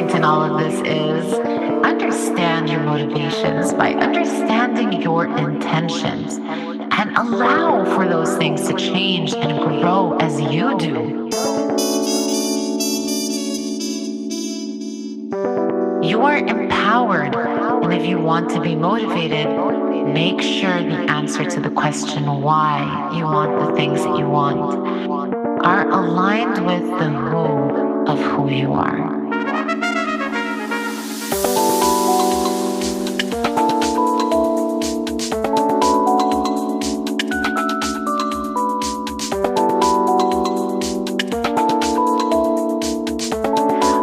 point in all of this is understand your motivations by understanding your intentions and allow for those things to change and grow as you do. You are empowered, and if you want to be motivated, make sure the answer to the question why you want the things that you want are aligned with the who of who you are.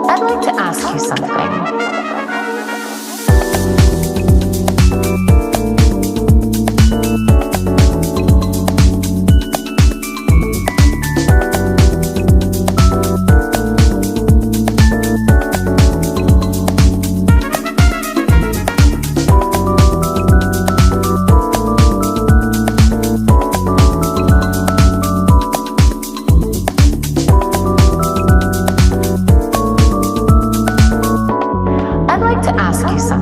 I'd like to ask you something. Ask you something.